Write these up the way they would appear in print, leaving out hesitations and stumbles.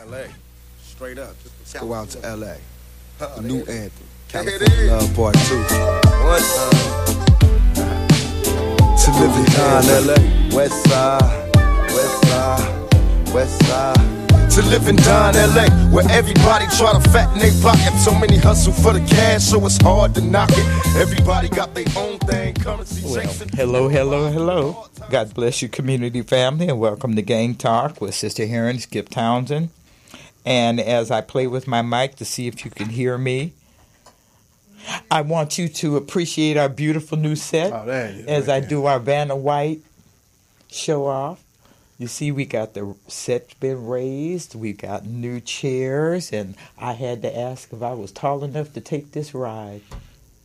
LA. Straight up. Let's go out to LA. The new anthem. There it California is. Love Part 2. One time. To live in LA. West side, west side, west side. To live in Don LA, where everybody try to fatten their pocket. So many hustle for the cash, so it's hard to knock it. Everybody got their own thing, currency chasing. Hello. God bless you, community family, and welcome to Gang Talk with Sister Herron, Skipp, Townsend. And as I play with my mic to see if you can hear me, I want you to appreciate our beautiful new set as I do our Vanna White show off. You see, we got the set been raised, we got new chairs, and I had to ask if I was tall enough to take this ride.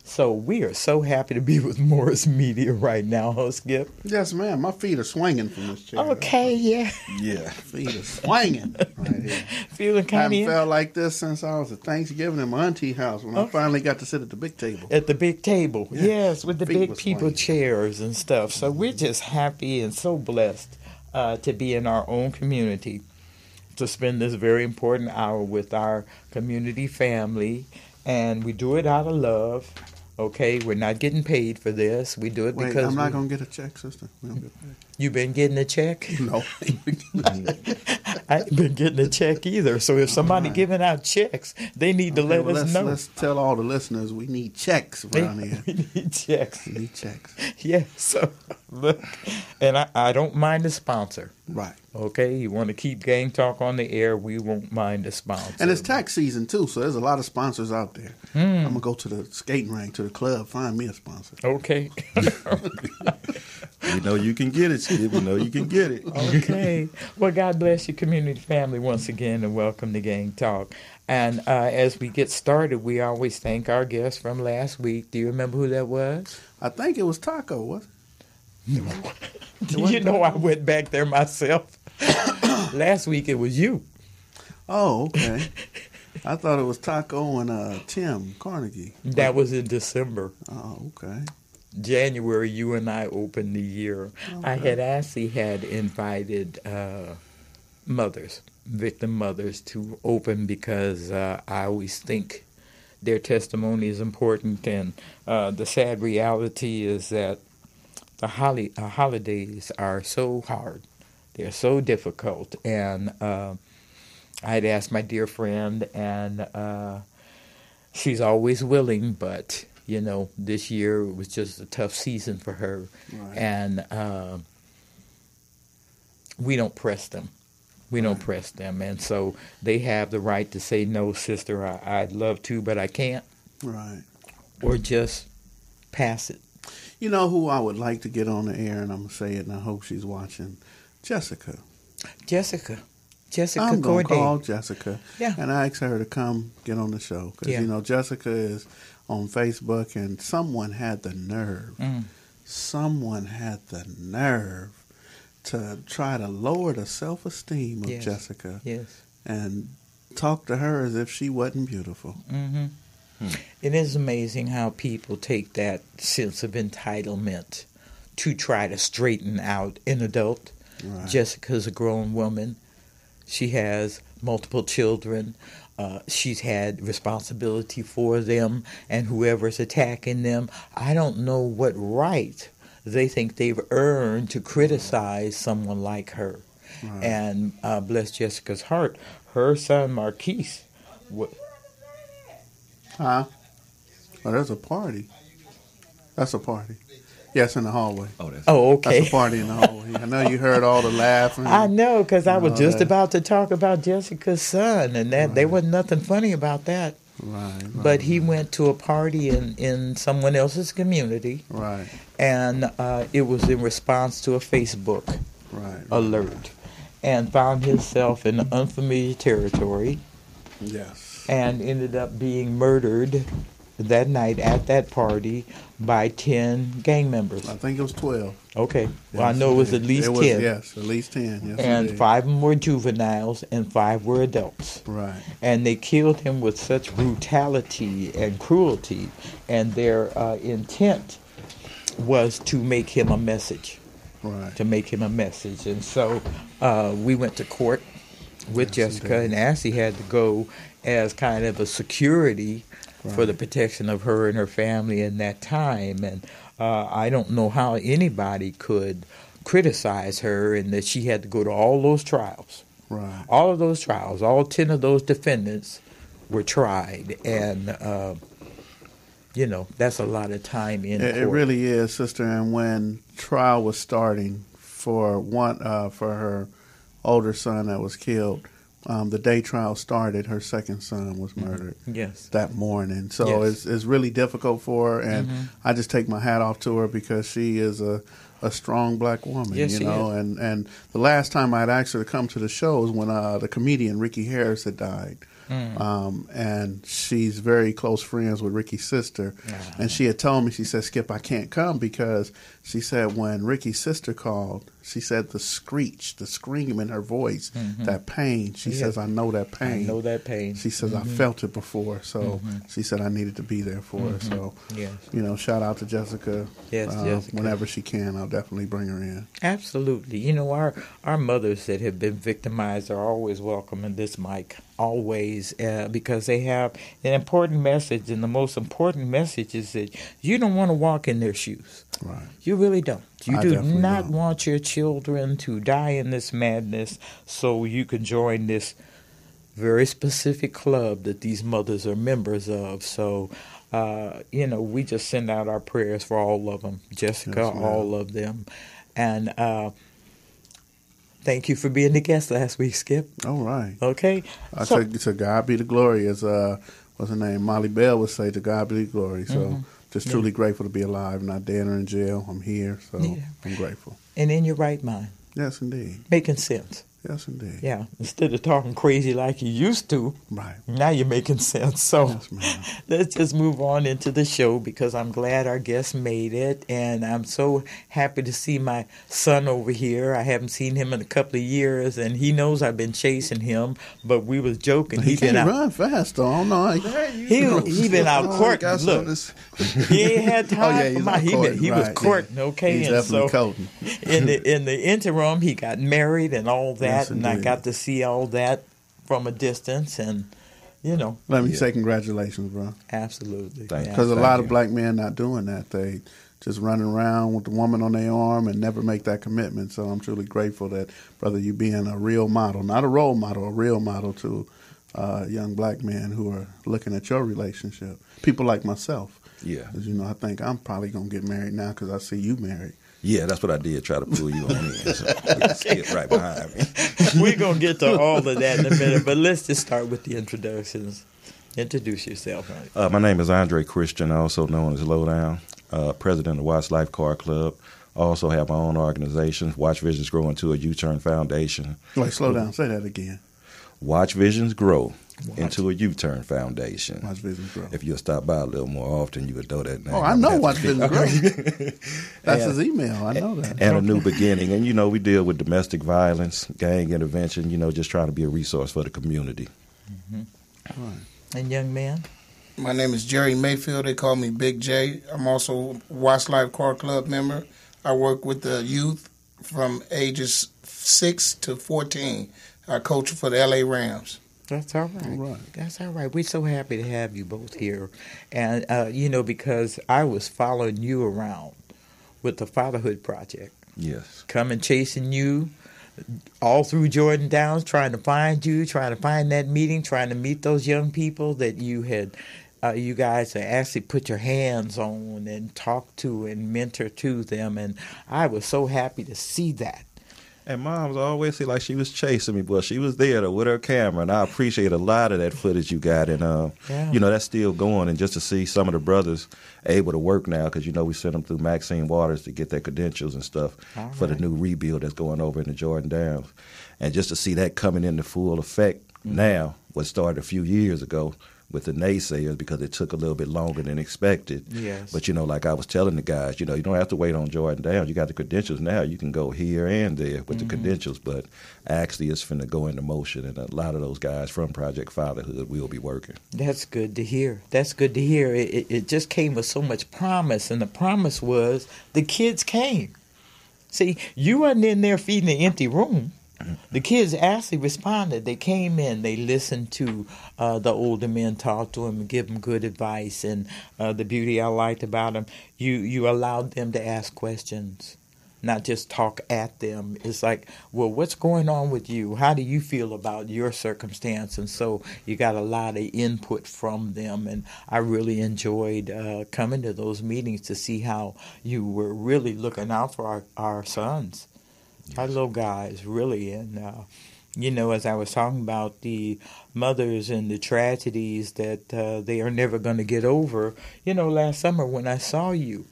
So we are so happy to be with Morris Media right now, huh, Skipp? Yes, ma'am. My feet are swinging from this chair. Okay, yeah. Yeah, feet are swinging right here. Feeling I kind haven't of felt like this since I was at Thanksgiving at my auntie house when I finally got to sit at the big table. at the big table. Yeah. Yes, with the Feet big was people swinging. chairs and stuff. So we're just happy and so blessed to be in our own community, to spend this very important hour with our community family. And we do it out of love. Okay, we're not getting paid for this. We do it Wait, because I'm not going to get a check, sister. We don't get paid. You've been getting a check? No. I ain't been getting a check either. So if somebody giving out checks, they need to let us know. Let's tell all the listeners we need checks around here. We need checks. We need checks. Yeah, so look, and I don't mind the sponsor. Right. Okay, you want to keep Gang Talk on the air, we won't mind the sponsor. And it's tax season, too, so there's a lot of sponsors out there. I'm going to go to the skating rink, to the club, find me a sponsor. Okay. We know you can get it, Steve. We know you can get it. Okay. Well, God bless your community family once again, and welcome to Gang Talk. And as we get started, we always thank our guest from last week. Do you remember who that was? I think it was Taco, wasn't it? You know, I went back there myself. Last week it was you. Oh, okay. I thought it was Taco and Tim Carnegie. That was in December. Oh, okay. January, you and I opened the year. Okay. I had actually had invited victim mothers, to open because I always think their testimony is important. And the sad reality is that the holidays are so hard. They're so difficult. And I had asked my dear friend, and she's always willing, but you know, this year it was just a tough season for her. Right. And we don't press them. Don't press them. And so they have the right to say, no, sister, I'd love to, but I can't. Right. Or just pass it. You know who I would like to get on the air, and I'm going to say it, and I hope she's watching? Jessica. Jessica I'm going to Corday. call Jessica, Yeah. and I ask her to come get on the show. Because, you know, Jessica is on Facebook, and someone had the nerve. Someone had the nerve to try to lower the self-esteem of Jessica and talk to her as if she wasn't beautiful. Mm-hmm. It is amazing how people take that sense of entitlement to try to straighten out an adult. Right. Jessica's a grown woman. She has multiple children. She's had responsibility for them, and whoever's attacking them, I don't know what right they think they've earned to criticize someone like her. Right. And bless Jessica's heart, her son Marquise. Huh? Oh, there's a party. That's a party. Yes, in the hallway. Oh, okay. That's a party in the hallway. I know you heard all the laughing. I know, because I was just that. about to talk about Jessica's son, and that there wasn't nothing funny about that. Right. But he went to a party in someone else's community, Right. and it was in response to a Facebook Right. alert, and found himself in unfamiliar territory, Yes. and ended up being murdered that night at that party by 10 gang members. I think it was 12. Okay. Well, Yes, I know it was at least 10. Yes, at least 10. Yes, And indeed. 5 of them were juveniles and 5 were adults. Right. And they killed him with such brutality and cruelty, and their intent was to make him a message. Right. To make him a message. And so we went to court with Jessica, and Ashley had to go as kind of a security for the protection of her and her family in that time. And I don't know how anybody could criticize her in that she had to go to all those trials. Right. All of those trials, all 10 of those defendants were tried, and that's a lot of time in court. It really is, sister. And when trial was starting for her older son that was killed, the day trial started, her second son was murdered. Yes. That morning. So it's really difficult for her, and I just take my hat off to her because she is a strong black woman, yes, you know. And the last time I'd asked her to come to the show was when the comedian Ricky Harris had died. And she's very close friends with Ricky's sister. And she had told me, she said, Skipp, I can't come because she said when Ricky's sister called, she said the screech, the scream in her voice, that pain. She says, I know that pain. I know that pain. She says, I felt it before. So she said I needed to be there for her. So, shout out to Jessica. Yes, Jessica. Whenever she can, I'll definitely bring her in. Absolutely. Our mothers that have been victimized are always welcome in this mic, always, because they have an important message, and the most important message is that you don't want to walk in their shoes. Right. You really don't. You I do not don't. want your children to die in this madness so you can join this very specific club that these mothers are members of. So, we just send out our prayers for all of them. Jessica, all of them. And thank you for being the guest last week, Skipp. All right. Okay. I said, to God be the glory, as what's her name, Molly Bell would say, to God be the glory. So just truly grateful to be alive, not dead or in jail. I'm here, so I'm grateful. And in your right mind. Yes, indeed. Making sense. Yes, indeed. Yeah, instead of talking crazy like you used to, right. Now you're making sense. So yes, let's just move on into the show because I'm glad our guest made it, and I'm so happy to see my son over here. I haven't seen him in a couple of years, and he knows I've been chasing him, but we was joking. He can't run fast, though. I don't know. He been out courting. Look, he ain't had time for my. He was courting, okay? He's and definitely so courting. in the interim, he got married and all that. Yes, and I got to see all that from a distance, and Let me say congratulations, bro. Absolutely. Because a lot of black men not doing that. They just running around with the woman on their arm and never make that commitment. So I'm truly grateful that, brother, you being a real model, not a role model, a real model to young black men who are looking at your relationship. People like myself. Yeah. Because, I think I'm probably going to get married now because I see you married. Yeah, that's what I did, try to pull you on in. So Skip right behind me. We're going to get to all of that in a minute, but let's just start with the introductions. Introduce yourself. My name is Andre Christian, also known as Lowdown, president of Watch Life Car Club. I also have my own organization, Watch Visions Grow into a U-Turn Foundation. Wait, slow down. Say that again. Watch Visions Grow into a U-Turn Foundation. Watch Visions Grow. If you'll stop by a little more often, you would know that name. Oh, I know Watch Visions Grow. That's his email. I know that. And a new beginning. And, we deal with domestic violence, gang intervention, just trying to be a resource for the community. Mm-hmm. Right. And young man? My name is Jerry Mayfield. They call me Big J. I'm also a Watch Life Car Club member. I work with the youth from ages 6 to 14. I coach for the L.A. Rams. That's all right. That's all right. We're so happy to have you both here. And, because I was following you around with the Fatherhood Project. Yes. Coming chasing you all through Jordan Downs, trying to find you, trying to find that meeting, trying to meet those young people that you had, you guys actually put your hands on and talk to and mentor to them. And I was so happy to see that. And Mom's always say like she was chasing me, but she was there with her camera, and I appreciate a lot of that footage you got. And, that's still going. And just to see some of the brothers able to work now, because, we sent them through Maxine Waters to get their credentials and stuff for the new rebuild that's going over in the Jordan Downs. And just to see that coming into full effect now, what started a few years ago, with the naysayers because it took a little bit longer than expected. Yes. But, like I was telling the guys, you don't have to wait on Jordan Downs. You got the credentials now. You can go here and there with the credentials. But actually it's finna go into motion, and a lot of those guys from Project Fatherhood will be working. That's good to hear. That's good to hear. It just came with so much promise, and the promise was the kids came. See, you wasn't in there feeding the empty room. the kids actually responded. They came in, they listened to the older men talk to them and give them good advice. And the beauty I liked about them, you allowed them to ask questions, not just talk at them. It's like, well, what's going on with you? How do you feel about your circumstance? And so you got a lot of input from them. And I really enjoyed coming to those meetings to see how you were really looking out for our sons, our little guys, really. And, as I was talking about the mothers and the tragedies that they are never going to get over, last summer when I saw you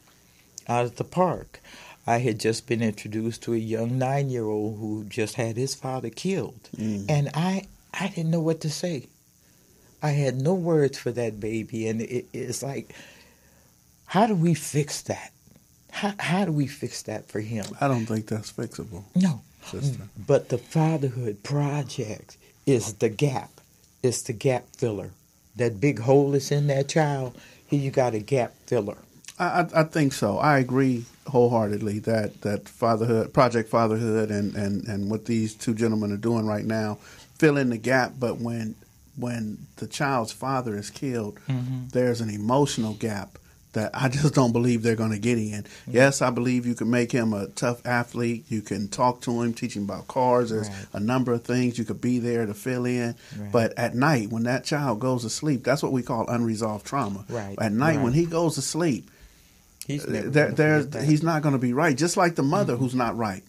out at the park, I had just been introduced to a young 9-year-old who just had his father killed. And I didn't know what to say. I had no words for that baby. And it's like, how do we fix that? How do we fix that for him? I don't think that's fixable. No. Sister. But the Fatherhood Project is the gap. It's the gap filler. That big hole that's in that child, here you got a gap filler. I think so. I agree wholeheartedly that fatherhood, Project Fatherhood, and what these two gentlemen are doing right now, fill in the gap. But when the child's father is killed, there's an emotional gap that I just don't believe they're going to get in. Yes, I believe you can make him a tough athlete. You can talk to him, teach him about cars. There's a number of things you could be there to fill in. But at night, when that child goes to sleep, that's what we call unresolved trauma. At night, when he goes to sleep, he's not going to be right. Just like the mother who's not right.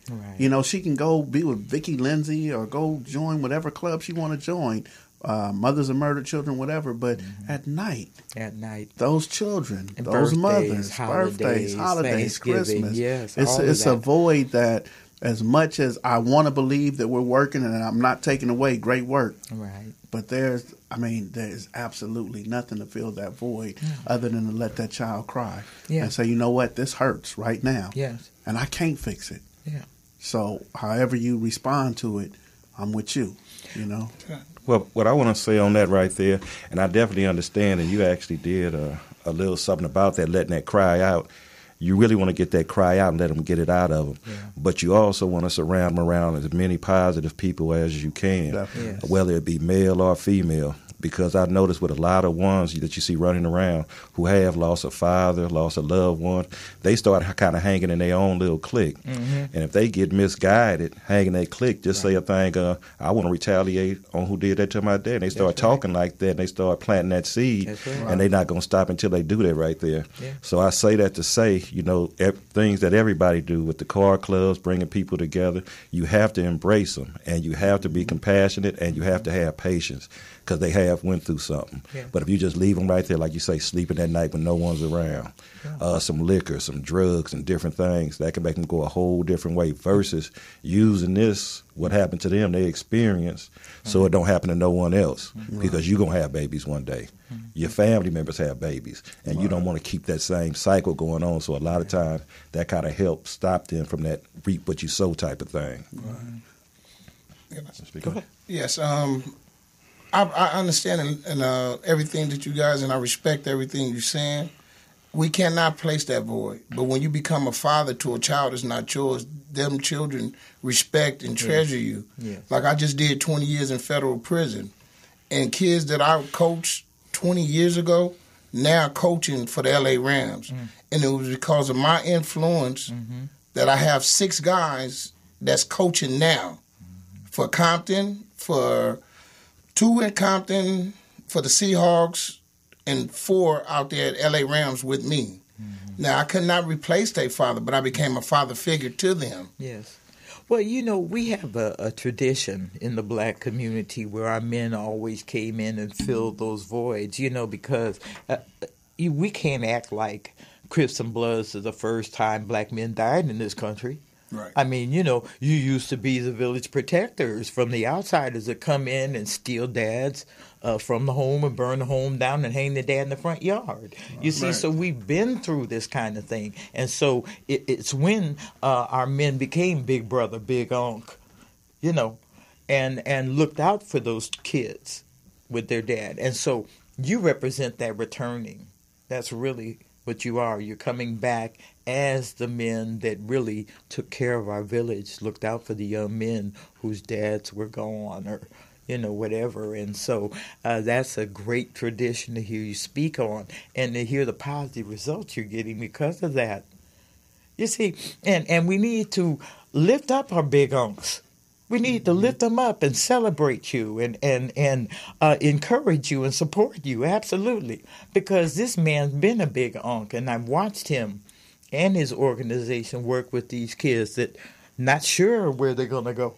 She can go be with Vicky Lindsay or go join whatever club she want to join. Mothers of murdered children, whatever. But at night, those children, and those mothers, birthdays, holidays, Christmas, it's a void that, as much as I want to believe that we're working, and I'm not taking away great work, but there's absolutely nothing to fill that void other than to let that child cry and say, you know what, this hurts right now, and I can't fix it. So however you respond to it, I'm with you, Well, what I want to say on that right there, and I definitely understand, and you actually did a little something about that, letting that cry out. You really want to get that cry out and let them get it out of them. But you also want to surround them around as many positive people as you can, whether it be male or female. Because I noticed with a lot of ones that you see running around who have lost a father, lost a loved one, they start kind of hanging in their own little clique. And if they get misguided, hanging their clique, just say a thing, I want to retaliate on who did that to my dad. And they start talking like that, and they start planting that seed, and they're not going to stop until they do that right there. So I say that to say, things that everybody do with the car clubs, bringing people together, you have to embrace them, and you have to be compassionate, and you have to have patience, because they have went through something. But if you just leave them right there, like you say, sleeping at night when no one's around, some liquor, some drugs, and different things, that can make them go a whole different way versus using this, what happened to them, they experience, so it don't happen to no one else, because you're going to have babies one day. Your family members have babies, and you don't want to keep that same cycle going on. So a lot of times that kind of helps stop them from that reap what you sow type of thing. Go ahead. Yes, I understand and everything that you guys, and I respect everything you're saying. We cannot place that void. But when you become a father to a child that's not yours, them children respect and treasure you. Like I just did 20 years in federal prison. And kids that I coached 20 years ago, now coaching for the LA Rams. And it was because of my influence that I have 6 guys that's coaching now for Compton, for 2 in Compton, for the Seahawks, and 4 out there at LA Rams with me. Now, I could not replace their father, but I became a father figure to them. Yes. Well, we have a tradition in the black community where our men always came in and filled those voids, because we can't act like Crips and Bloods is the first time black men died in this country. I mean, you used to be the village protectors from the outsiders that come in and steal dads from the home and burn the home down and hang the dad in the front yard. You see, so we've been through this kind of thing. And so it's when our men became big brother, big unc, and looked out for those kids with their dad. And so you represent that returning. That's really what you are. You're coming back as the men that really took care of our village, looked out for the young men whose dads were gone or, whatever. And so that's a great tradition to hear you speak on and to hear the positive results you're getting because of that. You see, and we need to lift up our big unks. We need to lift them up and celebrate you and encourage you and support you, absolutely. Because this man's been a big unk, and I've watched him and his organization work with these kids that not sure where they're going to go.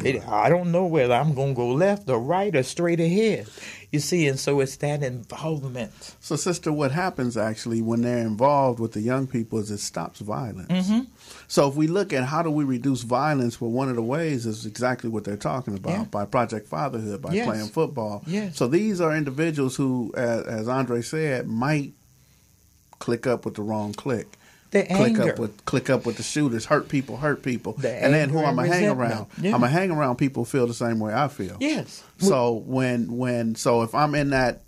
I don't know whether I'm going to go left or right or straight ahead. You see, and so it's that involvement. So, sister, what happens actually when they're involved with the young people is it stops violence. Mm-hmm. So if we look at how do we reduce violence, well, one of the ways is exactly what they're talking about, by Project Fatherhood, by playing football. Yes. So these are individuals who, as Andre said, might click up with the wrong clique. The anger. Click up with the shooters, hurt people. The and then who I'm going to hang resentment. around? Yeah. I'm going to hang around people who feel the same way I feel. Yes. So so if I'm in that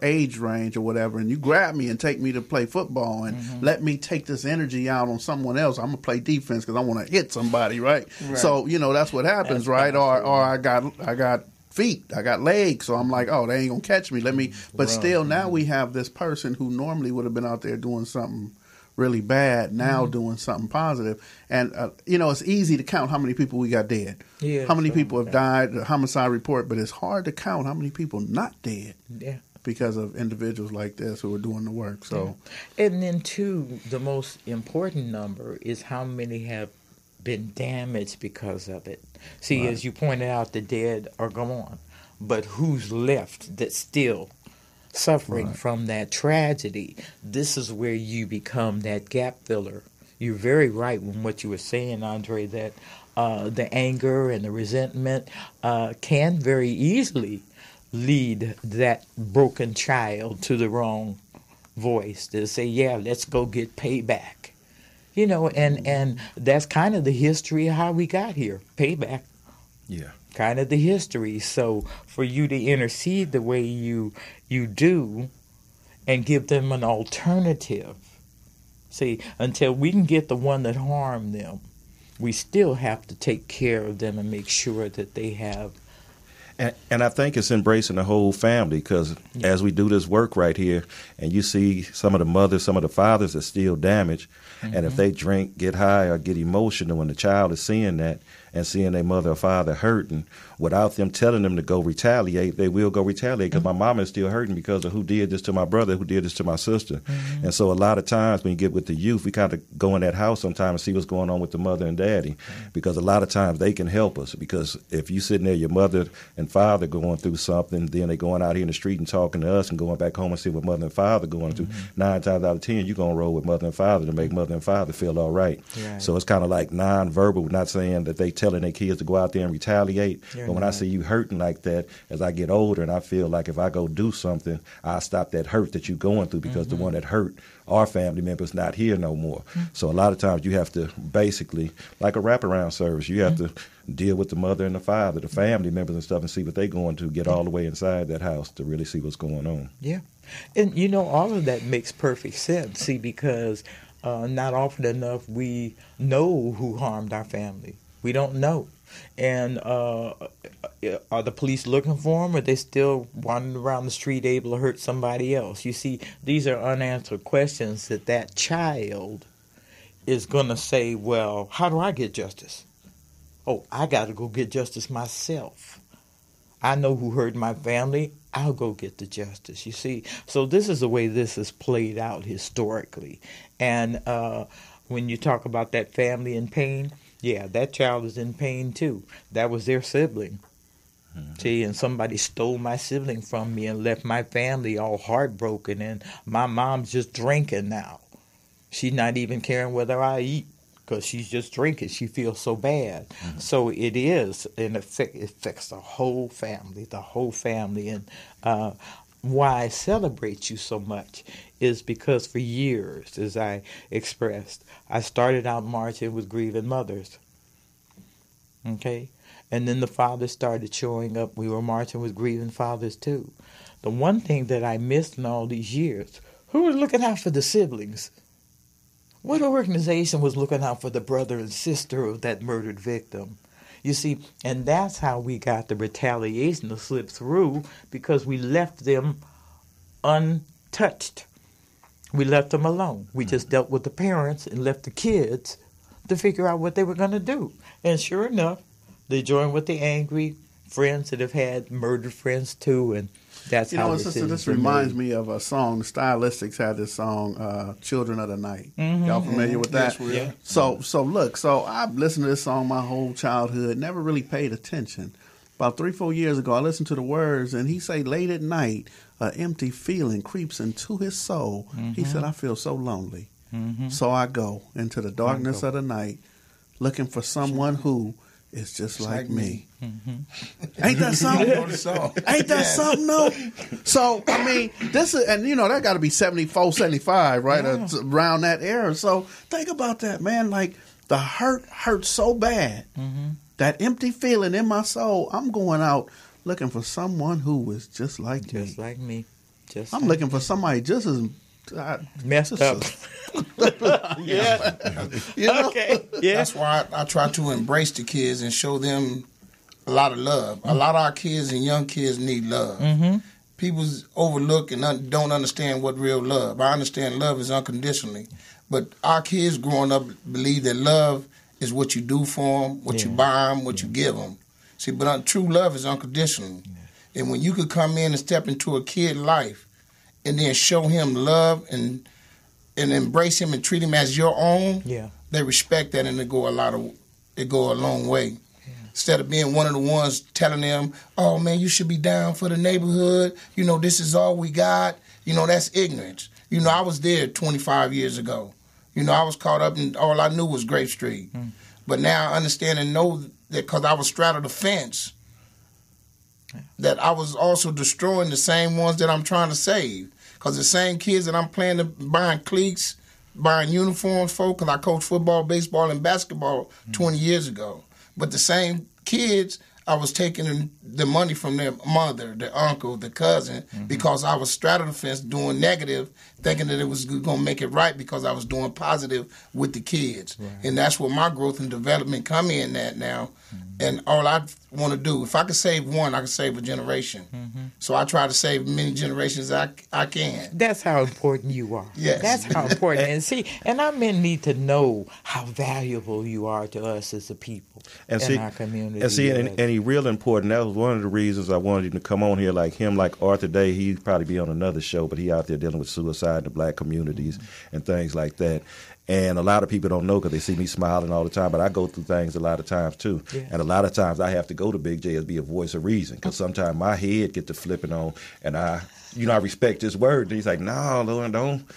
age range or whatever, and you grab me and take me to play football and let me take this energy out on someone else, I'm going to play defense because I want to hit somebody, right? So, that's what happens, right? Or I got feet, I got legs, so I'm like, oh, they ain't going to catch me. But still, now we have this person who normally would have been out there doing something really bad, now doing something positive. And, it's easy to count how many people we got dead. Yeah, how many people have died, the homicide report, but it's hard to count how many people not dead. Yeah. Because of individuals like this who are doing the work. So, and then too, the most important number is how many have been damaged because of it. See, as you pointed out, the dead are gone, but who's left that's still suffering from that tragedy? This is where you become that gap filler. You're very right in what you were saying, Andre, that the anger and the resentment can very easily lead that broken child to the wrong voice to say, yeah, let's go get payback. And that's kind of the history of how we got here. Payback. Yeah. Kind of the history. So for you to intercede the way you do and give them an alternative. See, until we can get the one that harmed them, we still have to take care of them and make sure that they have. And I think it's embracing the whole family because as we do this work right here and you see some of the mothers, some of the fathers are still damaged, and if they drink, get high, or get emotional when the child is seeing that and seeing their mother or father hurting, without them telling them to go retaliate, they will go retaliate because my mama is still hurting because of who did this to my brother, who did this to my sister. And so a lot of times when you get with the youth, we kind of go in that house sometimes and see what's going on with the mother and daddy because a lot of times they can help us because if you sitting there, your mother and father going through something, then they going out here in the street and talking to us and going back home and see what mother and father going through. 9 times out of 10, you're going to roll with mother and father to make mother and father feel all right. So it's kind of like non-verbal, not saying that they telling their kids to go out there and retaliate. But when I see you hurting like that, as I get older and I feel like if I go do something, I'll stop that hurt that you're going through because the one that hurt our family member's not here no more. So a lot of times you have to basically, like a wraparound service, you have to deal with the mother and the father, the family members and stuff and see what they're going to get all the way inside that house to really see what's going on. Yeah. And, all of that makes perfect sense. See, because not often enough we know who harmed our family. We don't know. And are the police looking for them, or are they still wandering around the street able to hurt somebody else? You see, these are unanswered questions that child is going to say, well, how do I get justice? Oh, I got to go get justice myself. I know who hurt my family. I'll go get the justice, you see. So this is the way this is played out historically. And when you talk about that family in pain, yeah, that child is in pain too. That was their sibling. See, and somebody stole my sibling from me and left my family all heartbroken, and my mom's just drinking now. She's not even caring whether I eat because she's just drinking. She feels so bad. So it is, and it affects the whole family, And why I celebrate you so much is because for years, as I expressed, I started out marching with grieving mothers. Okay? And then the fathers started showing up. We were marching with grieving fathers too. The one thing that I missed in all these years, Who was looking out for the siblings? What organization was looking out for the brother and sister of that murdered victim? You see, and that's how we got the retaliation to slip through, because we left them untouched. We left them alone. We just dealt with the parents and left the kids to figure out what they were going to do. And sure enough, they joined with the angry friends that have had murdered friends too, and that's how the sister, this reminds me of a song. The Stylistics had this song, Children of the Night. Mm-hmm. Y'all familiar with that? Yes, So I've listened to this song my whole childhood, never really paid attention. About 3-4 years ago, I listened to the words, and he say, late at night, an empty feeling creeps into his soul. Mm-hmm. He said, I feel so lonely. Mm-hmm. So I go into the darkness of the night, looking for someone who is just like me. Mm-hmm. Ain't that something? Ain't that something, though? So, I mean, this is, and that got to be 74, 75, right? Yeah. Around that era. So, think about that, man. Like, the hurt so bad. Mm-hmm. That empty feeling in my soul, I'm going out looking for someone who is just like me. Just like me. I'm looking for somebody just as messed up. Yeah. Okay. Yeah. That's why I try to embrace the kids and show them a lot of love. Mm-hmm. A lot of our kids and young kids need love. Mm-hmm. People overlook and don't understand what real love. I understand love is unconditionally, but our kids growing up believe that love is what you do for them, what you buy them, what you give them. See, but true love is unconditional. Yeah. And when you could come in and step into a kid's life and then show him love and embrace him and treat him as your own, they respect that, and it go a long way. Yeah. Instead of being one of the ones telling them, oh, man, you should be down for the neighborhood. This is all we got. That's ignorance. I was there 25 years ago. I was caught up and all I knew was Grape Street. Mm. But now I understand and know that because I was straddled the fence, that I was also destroying the same ones that I'm trying to save. Because the same kids that I'm buying cleats, buying uniforms for, because I coached football, baseball, and basketball 20 years ago. But the same kids, I was taking the money from their mother, their uncle, the cousin, because I was straddling the fence doing negative, thinking that it was going to make it right because I was doing positive with the kids. Right. And that's where my growth and development come in at now. And all I want to do, if I could save one, I could save a generation. So I try to save many generations I can. That's how important you are. Yes. That's how important. And see, and our men need to know how valuable you are to us as a people in our community. And see, and he's real important. That was one of the reasons I wanted him to come on here like him, like Arthur Day. He'd probably be on another show, but he out there dealing with suicide in the black communities and things like that. And a lot of people don't know because they see me smiling all the time, but I go through things a lot of times too. Yeah. And a lot of times I have to go to Big J as be a voice of reason because sometimes my head get to flipping on, and I respect his word. And he's like, no, Lord, don't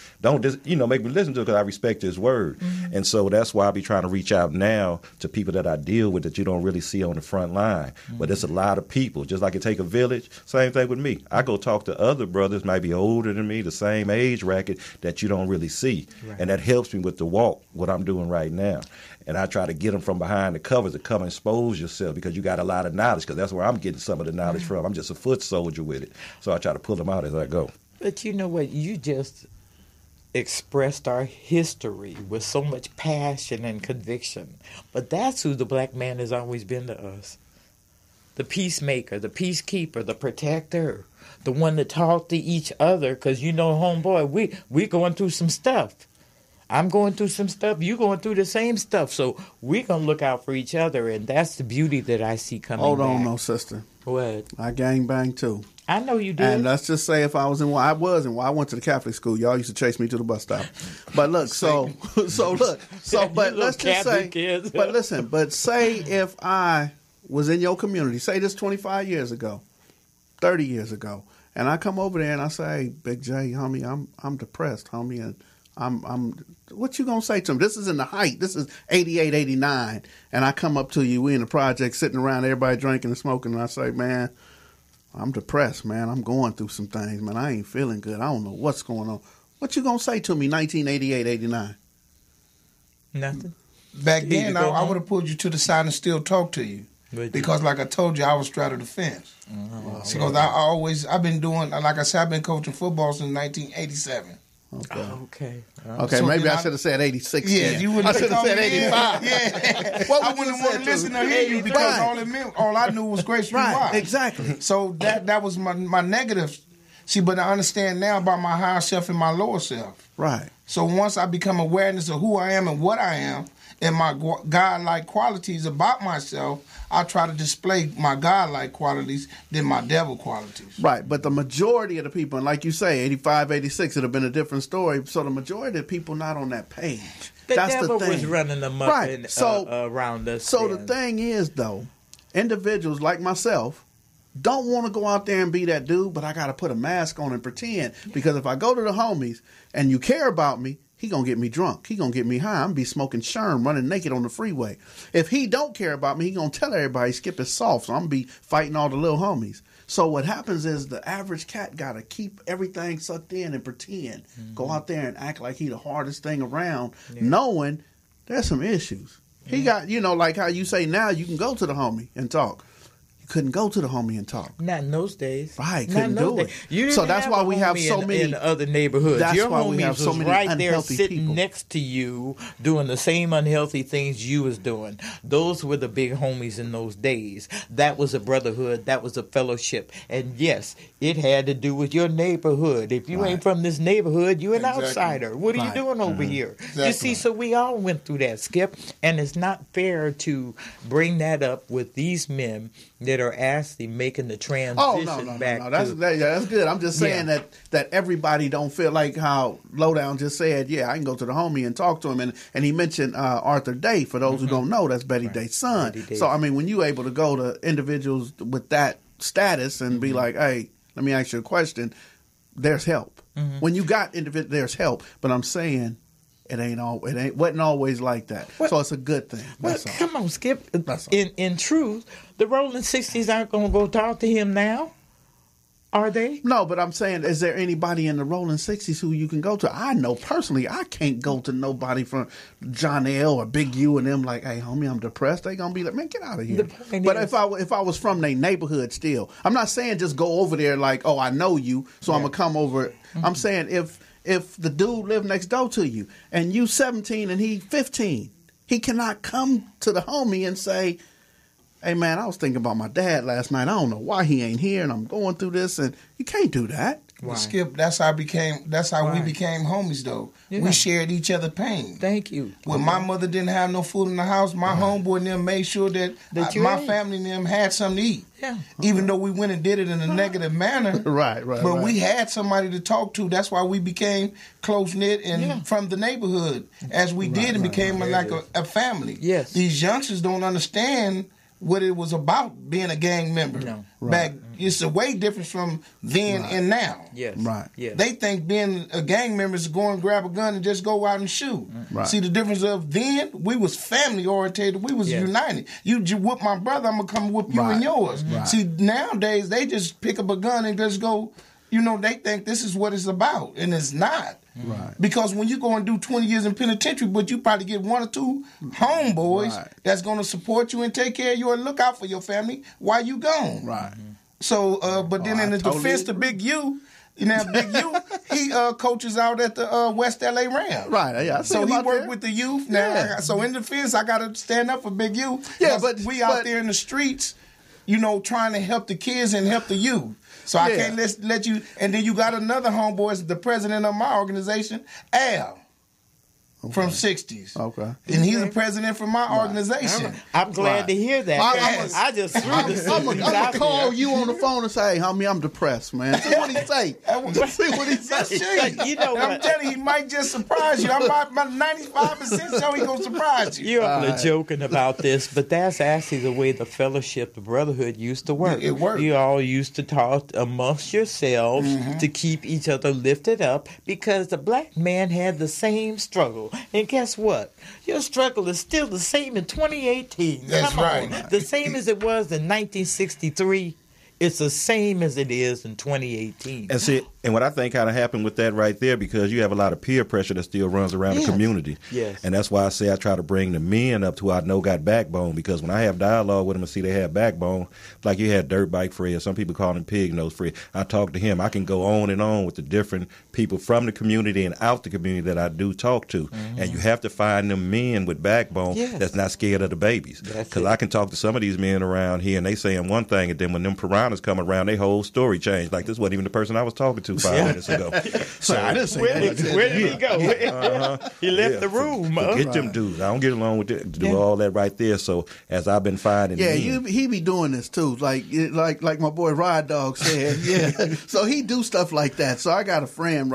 just, make me listen to it because I respect his word. And so that's why I be trying to reach out now to people that I deal with that you don't really see on the front line. But it's a lot of people. Just like it take a village, same thing with me. I go talk to other brothers, might be older than me, the same age bracket that you don't really see. Right. And that helps me with the walk, what I'm doing right now. And I try to get them from behind the covers to come expose yourself because you got a lot of knowledge, because that's where I'm getting some of the knowledge from. I'm just a foot soldier with it. So I try to pull them out as I go. But you know what? You just expressed our history with so much passion and conviction. But that's who the black man has always been to us. The peacemaker, the peacekeeper, the protector, the one that talked to each other. Because, homeboy, we going through some stuff. I'm going through some stuff. You're going through the same stuff. So we're going to look out for each other. And that's the beauty that I see coming Hold on, back. no, sister. What? I gang bang, too. I know you did. And let's just say if I went to the Catholic school. Y'all used to chase me to the bus stop. But look, but let's just say, kids. But listen, but say if I was in your community, say this 25 years ago, 30 years ago, and I come over there and I say, hey, Big J, homie, I'm depressed, homie, and I'm what you gonna say to him? This is in the height. This is 88, 89, and I come up to you, we in the project, sitting around, everybody drinking and smoking, and I say, man, I'm depressed, man. I'm going through some things, man. I ain't feeling good. I don't know what's going on. What you gonna say to me, 1988, 89? Nothing. Back then, I would have pulled you to the side and still talk to you. Because, like I told you, I was straddled the fence. Because I've been doing, like I said, I've been coaching football since 1987. Okay. Okay. Okay, So maybe then I should have said 86. Yeah, then. you wouldn't I have should have said 85. Yeah. What I would you wouldn't want say to to listen him? to hear you because Right. all I knew was Grace Street Right, Wise. exactly. So that was my negative. See, but I understand now about my higher self and my lower self. Right. So once I become awareness of who I am and what I am and my God-like qualities about myself, I try to display my God-like qualities than my devil qualities. Right, but the majority of the people, and like you say, 85, 86, it would have been a different story. So the majority of the people not on that page. That's devil the thing. was running amok Right. around us. So then. the thing is, though, individuals like myself don't want to go out there and be that dude, but I got to put a mask on and pretend. Because if I go to the homies and you care about me, he going to get me drunk. He going to get me high. I'm going to be smoking Sherm, running naked on the freeway. If he don't care about me, he going to tell everybody Skipp is soft. So I'm going to be fighting all the little homies. So what happens is the average cat got to keep everything sucked in and pretend. Mm-hmm. Go out there and act like he the hardest thing around, knowing there's some issues. He got, like how you say now you can go to the homie and talk. Couldn't go to the homie and talk. Not in those days. Right, couldn't do it. You so that's why we have so many in other neighborhoods. That's Your why homies we have so was many right there unhealthy sitting people. next to you doing the same unhealthy things you was doing. Those were the big homies in those days. That was a brotherhood. That was a fellowship. And yes, it had to do with your neighborhood. If you ain't from this neighborhood, you an outsider. What are you doing over here? Exactly. You see, so we all went through that, Skipp. And it's not fair to bring that up with these men that are actually making the transition back. No. That's good. I'm just saying that everybody don't feel like how Lowdown just said, I can go to the homie and talk to him. And he mentioned Arthur Day. For those who don't know, that's Betty Day's son. So, I mean, when you able to go to individuals with that status and be like, hey, let me ask you a question, there's help. When you got individuals, there's help. But I'm saying wasn't always like that. So it's a good thing. Well, come on, Skipp. In truth, the Rolling 60s aren't going to go talk to him now, are they? No, but I'm saying, is there anybody in the Rolling 60s who you can go to? I know personally, I can't go to nobody from John L. or Big U and them like, hey, homie, I'm depressed. They going to be like, man, get out of here. But if I was from their neighborhood still, I'm not saying just go over there like, oh, I know you, so I'm going to come over. I'm saying if the dude lived next door to you and you 17 and he 15, he cannot come to the homie and say, hey, man, I was thinking about my dad last night. I don't know why he ain't here, and I'm going through this. And you can't do that. Well, Skipp, that's how we became homies, though. Yeah. We shared each other's pain. Thank you. When my mother didn't have no food in the house, my homeboy and them made sure that my family and them had something to eat. Yeah. Even though we went and did it in a negative manner. Right. But we had somebody to talk to. That's why we became close-knit and from the neighborhood, as we did and became like a family. Yes. These youngsters don't understand what it was about being a gang member. No. Back, it's a way different from then and now. Yes. Right. Yes. They think being a gang member is go and grab a gun and just go out and shoot. Right. See the difference of then, we was family oriented. We was united. You whoop my brother, I'm going to come whoop you and yours. Right. See, nowadays, they just pick up a gun and just go, they think this is what it's about. And it's not. Right. Because when you go and do 20 years in penitentiary, but you probably get one or two homeboys that's going to support you and take care of you and look out for your family while you gone. Right. So, but then in the defense to Big U, Big U, he coaches out at the West LA Rams. Right. Yeah. So he worked with the youth. Now, so in defense, I got to stand up for Big U. Yeah, but we out there in the streets, trying to help the kids and help the youth. So I can't let you. And then you got another homeboy, the president of my organization, Al. From 60s. Okay. And he's the president for my organization. I'm glad to hear that. I just threw the I'm going to call you on the phone and say, hey, homie, I'm depressed, man. See what he say. See what he say. You know I'm telling you, he might just surprise you. I'm about 95% sure he going to surprise you. You're only joking about this, but that's actually the way the fellowship, the brotherhood used to work. It worked. You all used to talk amongst yourselves to keep each other lifted up because the black man had the same struggle. And guess what? Your struggle is still the same in 2018. That's Come right. on. The same as it was in 1963. It's the same as it is in 2018. And see, And what I think kind of happened with that right there, because you have a lot of peer pressure that still runs around the community. Yes. And that's why I say I try to bring the men up who I know got backbone, because when I have dialogue with them and see they have backbone, like you had Dirt Bike Fred, some people call him Pig Nose Fred. I talk to him. I can go on and on with the different people from the community and out the community that I do talk to. And you have to find them men with backbone that's not scared of the babies. Because I can talk to some of these men around here and they saying one thing, and then when them piranhas come around, their whole story changed. Like, this wasn't even the person I was talking to 5 minutes ago. So I didn't say where did he go? He left the room. Forget them dudes. I don't get along with it. Do all that right there. So as I've been finding, he be doing this too. Like my boy Rod Dog said. Yeah. So he do stuff like that. So I got a friend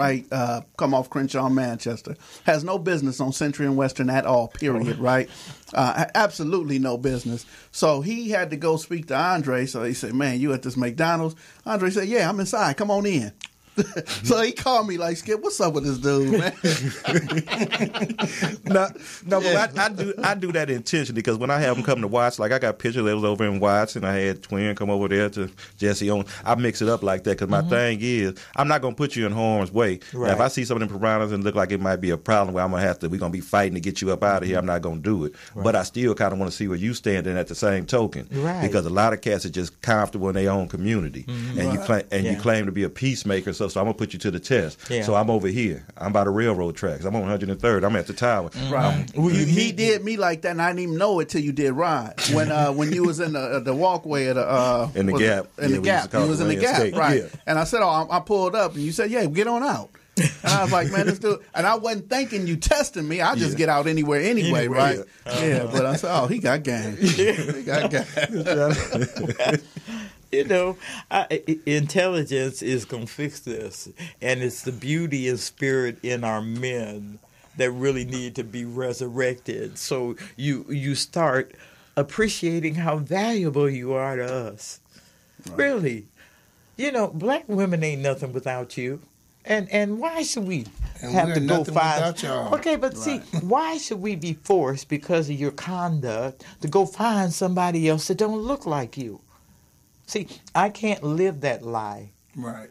come off Crenshaw, Manchester, has no business on Century and Western at all. Period. Right. Absolutely no business. So he had to go speak to Andre. So he said, "Man, you at this McDonald's?" Andre said, "Yeah, I'm inside. Come on in." So he called me like, "Skip, what's up with this dude, man?" But I do that intentionally, because when I have them come to Watts, like I got pictures that was over in Watts, and I had Twin come over there to Jesse on. I mix it up like that, because my thing is, I'm not gonna put you in harm's way. Right. Now, if I see some of them piranhas and look like it might be a problem where we're gonna be fighting to get you up out of here, I'm not gonna do it. Right. But I still kind of want to see where you standing at the same token, because a lot of cats are just comfortable in their own community, and you claim to be a peacemaker. So I'm gonna put you to the test. Yeah. So I'm over here. I'm by the railroad tracks. I'm on 103rd. I'm at the tower. Right. He did me like that, and I didn't even know it till you did Rod. When you was in the walkway at in the Gap. In the Gap. You was in the Gap, right? Yeah. And I said, I pulled up, and you said, "Yeah, get on out." And I was like, "Man, let's do it." And I wasn't thinking you testing me. I just get out anyway, right? Yeah. But I said, "Oh, he got game. He got game." You know, intelligence is going to fix this. And it's the beauty and spirit in our men that really need to be resurrected. So you start appreciating how valuable you are to us. Right. Really. You know, black women ain't nothing without you. And why should we have to go find... Okay, but see, why should we be forced, because of your conduct, to go find somebody else that don't look like you? See, I can't live that lie. Right.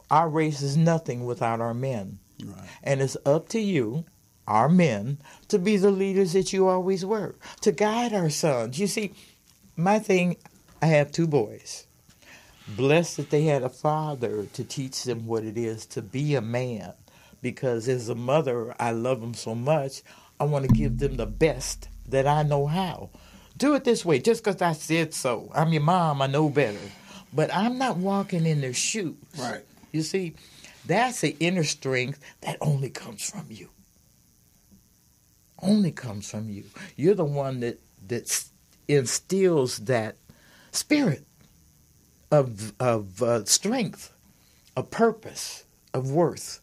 Our race is nothing without our men. Right. And it's up to you, our men, to be the leaders that you always were, to guide our sons. You see, my thing, I have 2 boys. Blessed that they had a father to teach them what it is to be a man. Because as a mother, I love them so much, I want to give them the best that I know how. Do it this way, just because I said so. I'm your mom, I know better. But I'm not walking in their shoes. Right. You see, that's the inner strength that only comes from you. Only comes from you. You're the one that instills that spirit of strength, of purpose, of worth.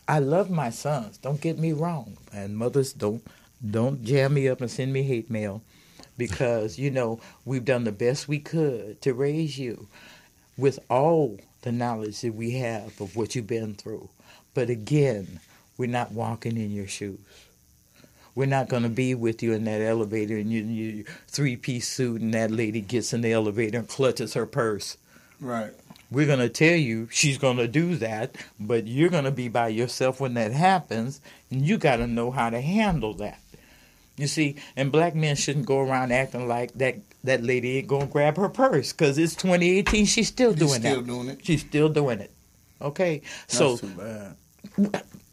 I love my sons. Don't get me wrong. And mothers, don't jam me up and send me hate mail. Because, you know, we've done the best we could to raise you with all the knowledge that we have of what you've been through. But again, we're not walking in your shoes. We're not going to be with you in that elevator in your 3-piece suit, and that lady gets in the elevator and clutches her purse. Right. We're going to tell you she's going to do that, but you're going to be by yourself when that happens, and you got to know how to handle that. You see, and black men shouldn't go around acting like that lady ain't going to grab her purse, because it's 2018. She's still doing that. She's still doing it. Okay? So too bad.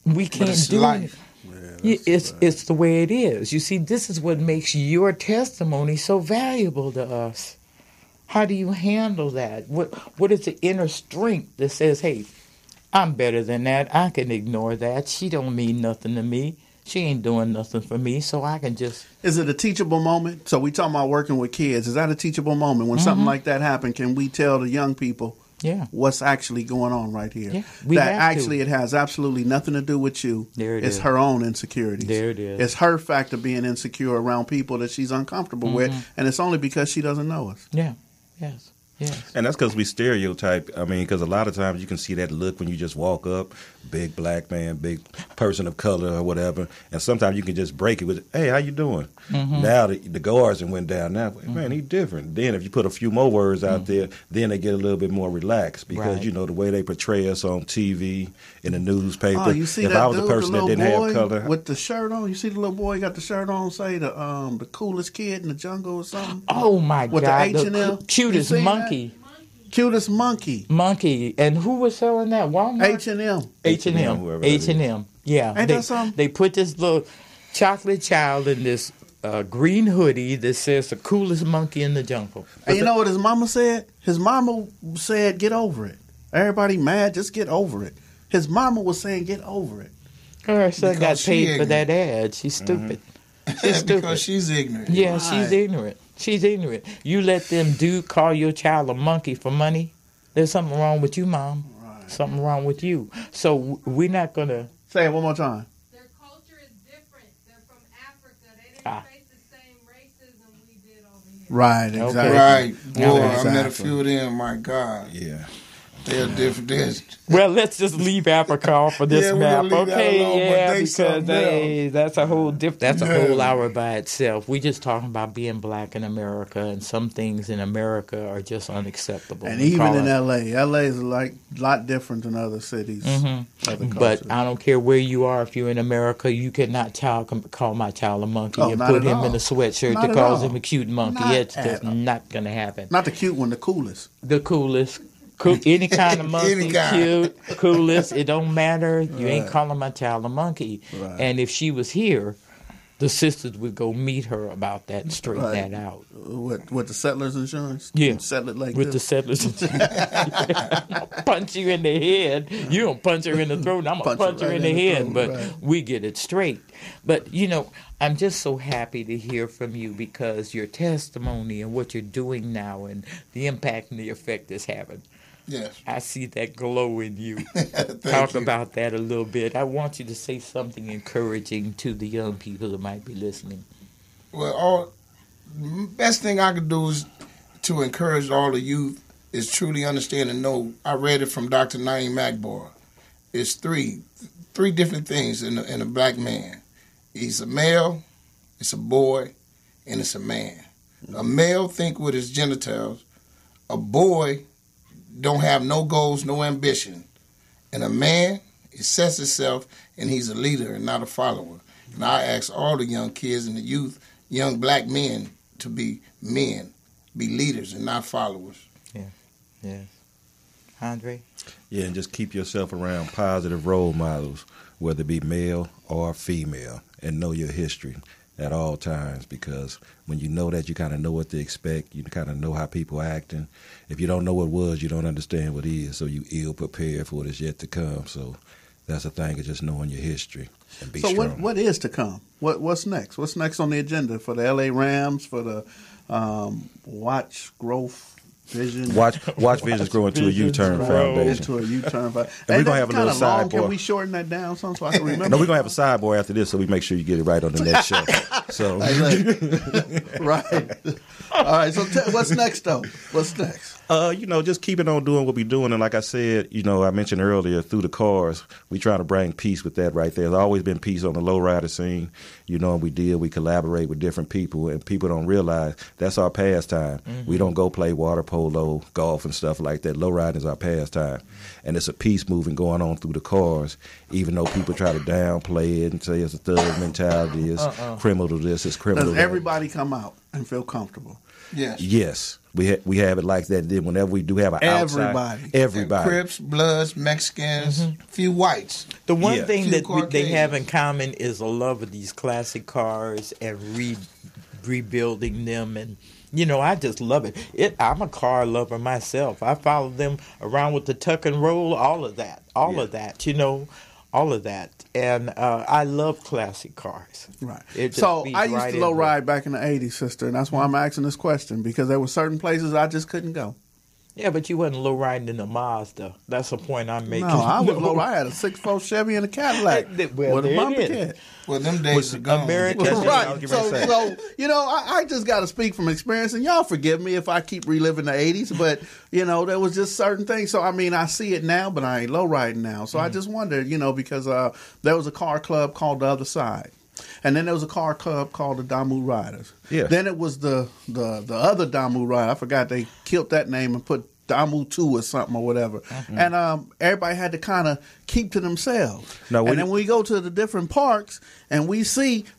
We can't do it. Yeah, it's the way it is. You see, this is what makes your testimony so valuable to us. How do you handle that? What is the inner strength that says, hey, I'm better than that. I can ignore that. She don't mean nothing to me. She ain't doing nothing for me, so I can just... Is it a teachable moment? So we talking about working with kids. Is that a teachable moment? When something like that happens, can we tell the young people what's actually going on right here? Yeah, that actually it has absolutely nothing to do with you. There it is. It's her own insecurities. There it is. It's her fact of being insecure around people that she's uncomfortable with, and it's only because she doesn't know us. Yeah, yes. Yes. And that's because we stereotype. I mean, because a lot of times you can see that look when you just walk up, big black man, big person of color or whatever, and sometimes you can just break it with, "Hey, how you doing?" Now the guards and went down. Now, man, he's different. Then if you put a few more words out there, then they get a little bit more relaxed because you know the way they portray us on TV, in the newspaper. Oh, you see if that I was dude, a person the that little didn't boy have color with the shirt on? You see the little boy got the shirt on, say the coolest kid in the jungle or something? Oh my with God! The H&M, cutest monkey. Cutest monkey. Monkey. And who was selling that? Walmart? H&M. H&M. Yeah. Ain't that something? They put this little chocolate child in this green hoodie that says the coolest monkey in the jungle. And you know what his mama said? His mama said, "Get over it." Everybody mad, just get over it. His mama was saying, "Get over it." Her son Because got she paid for ignorant. that ad. She's stupid. She's stupid. Because she's ignorant. Yeah, Right. she's ignorant. She's ignorant. You let them call your child a monkey for money. There's something wrong with you, Mom. Right. Something wrong with you. So we're not going to... Say it one more time. Their culture is different. They're from Africa. They didn't Ah. face the same racism we did over here. Right, exactly. Right. Boy, Exactly. I met a few of them. My God. Yeah. They're different. They're, Well, let's just leave Africa off for this Yeah, we're map. gonna leave that Okay, alone, but yeah, they because something that's a whole that's a Yeah. whole hour by itself. We just talking about being black in America, and some things in America are just unacceptable. And We even call in it- L.A. L.A. is like a lot different than other cities. Other But cultures. I don't care where you are. If you're in America, you cannot call my child a monkey Oh, and not put at him all. in a sweatshirt Not that at calls all. him a cute monkey. Not It's just at all. not going to happen. Not the cute one, the coolest. The coolest. Any kind of monkey, Any kind. cute, coolest, it don't matter. You ain't calling my child a monkey. Right. And if she was here, the sisters would go meet her about that and straighten Right. that out. With the settlers insurance? Yeah. Settle it like With the this. settlers. Punch you in the head. You don't punch her in the throat. I'm going to punch her right in the in the head. throat, But right. we get it straight. But, you know, I'm just so happy to hear from you because your testimony and what you're doing now and the impact and the effect it's having. yes. I see that glow in you. Thank Talk you. about that a little bit. I want you to say something encouraging to the young people that might be listening. Well, best thing I could do is to encourage all the youth is truly understand and know. I read it from Dr. Naeem Akbar. It's three different things in a black man. He's a male, it's a boy, and it's a man. A male think with his genitals. A boy don't have no goals, no ambition. And a man, it sets himself, and he's a leader and not a follower. And I ask all the young kids and the youth, young black men, to be men, be leaders and not followers. Yeah. Andre? Yeah, and just keep yourself around positive role models, whether it be male or female, and know your history at all times, because when you know that, you kind of know what to expect. You kind of know how people acting. If you don't know what was, you don't understand what is, so you ill prepared for what is yet to come. So that's the thing, is just knowing your history and be So strong. what is to come? What's next? What's next on the agenda for the L.A. Rams, for the Watch Growth Vision? Watch Visions Grow into a U-Turn Foundation. Into a U-turn. And we're gonna have a little long. Can sidebar. we shorten that down some so I can remember? No, we're going to have a sidebar after this, so we make sure you get it right on the next show. So, Hey, look. Right. All right. So what's next, though? What's next? just keeping on doing what we're doing. And like I said, I mentioned earlier, through the cars, we try to bring peace with that right there. There's always been peace on the lowrider scene. And we collaborate with different people, and people don't realize that's our pastime. We don't go play water polo, golf, and stuff like that. Lowriding is our pastime. And it's a peace movement going on through the cars, even though people try to downplay it and say it's a thug mentality, it's criminal this, it's criminal Does that. everybody come out and feel comfortable? Yes. Yes, we have it like that. Then whenever we do have an outside, everybody. Crips, Bloods, Mexicans, few whites. The one Yeah. thing Few that they have in Caucasians. common is a love of these classic cars and rebuilding them. And, I just love it. I'm a car lover myself. I follow them around with the tuck and roll, all of that, all of that. And I love classic cars. Right. It just So feeds I used right to low into it. ride back in the 80s, sister, and that's why I'm asking this question, because there were certain places I just couldn't go. Yeah, but you wasn't low riding in a Mazda. That's the point I'm making. No, I was low. I had a 6'4" Chevy and a Cadillac Well, with a there bumper it is. kit. Well, them days are gone. American. That's what I was Right. getting ready to say. So you know, I just got to speak from experience, and y'all forgive me if I keep reliving the '80s, but you know, there was just certain things. So I mean, I see it now, but I ain't low riding now. So I just wondered, you know, because there was a car club called The Other Side. And then there was a car club called the Damu Riders. Yeah. Then it was the other Damu Rider. I forgot they killed that name and put Damu 2 or something or whatever. Mm-hmm. And everybody had to kind of keep to themselves. No, and then when we go to the different parks and we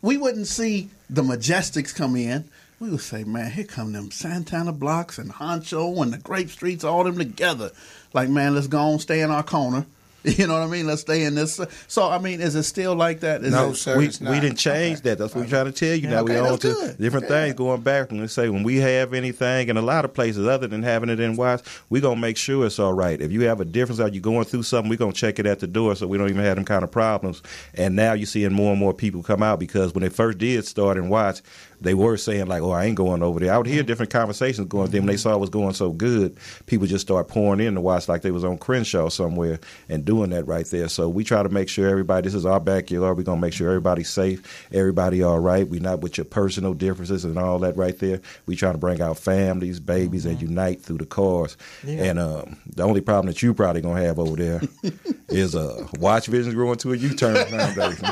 wouldn't see the Majestics come in. We would say, man, here come them Santana Blocks and Honcho and the Grape Streets, all them together. Like, man, let's go on, stay in our corner. You know what I mean? Let's stay in this. So, I mean, is it still like that? No, sir, we it's not. didn't change that. That's what we're trying to tell you. Yeah, Now okay, we on that's to good. different things going back. And we say when we have anything, in a lot of places other than having it in Watts, we're going to make sure it's all right. If you have a difference or you're going through something, we're going to check it at the door so we don't even have them kind of problems. And now you're seeing more and more people come out because when they first did start in Watts, they were saying like, oh, I ain't going over there. I would hear different conversations going with them. When they saw it was going so good, people just start pouring in to watch like they was on Crenshaw somewhere and doing that right there. So we try to make sure everybody, this is our backyard. We're going to make sure everybody's safe, everybody all right. We're not with your personal differences and all that right there. We try to bring out families, babies, and unite through the cars. Yeah. And the only problem that you probably going to have over there is Watch Vision growing to a U-turn foundation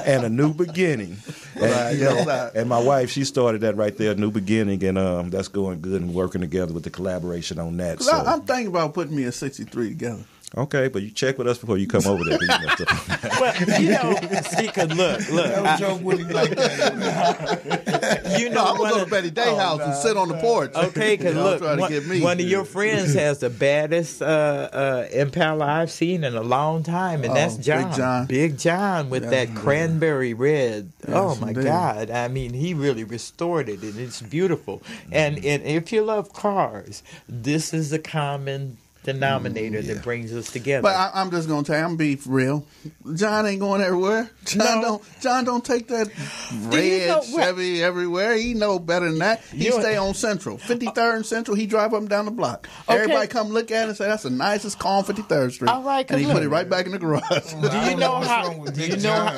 and a new beginning. And, you know, and my wife, she started that right there, New Beginning, and that's going good and working together with the collaboration on that. So. I'm thinking about putting me a 63 together. Okay, but you check with us before you come over there. Well, you know, see, cause look. That was joke with him like that. You know, I'm going to go to Betty Day house and sit on the porch. Okay, because look, one of your friends has the baddest Impala I've seen in a long time, and that's John. Big John with that cranberry red. Yes, oh, my indeed. God. I mean, he really restored it, and it's beautiful. And if you love cars, this is a common denominator that brings us together. But I'm just gonna tell you, I'm be real. John ain't going everywhere. John don't take that red Chevy everywhere. He know better than that. He stay on Central, 53rd and Central. He drive up and down the block. Okay. Everybody come look at it and say that's the nicest car on 53rd Street. All right, and he put it right back in the garage. Do you know how?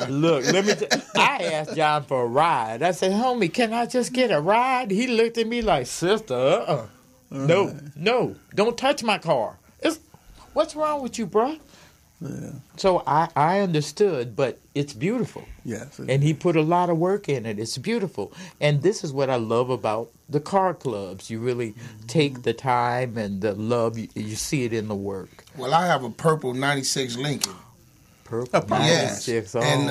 Look, let me. I asked John for a ride. I said, "Homie, can I just get a ride?" He looked at me like, "Sister, No, don't touch my car. What's wrong with you, bro? Yeah. So I understood, but it's beautiful. Yes. And he put a lot of work in it. It's beautiful. And this is what I love about the car clubs. You really take the time and the love. You see it in the work. Well, I have a purple 96 Lincoln. Purple? Yes. And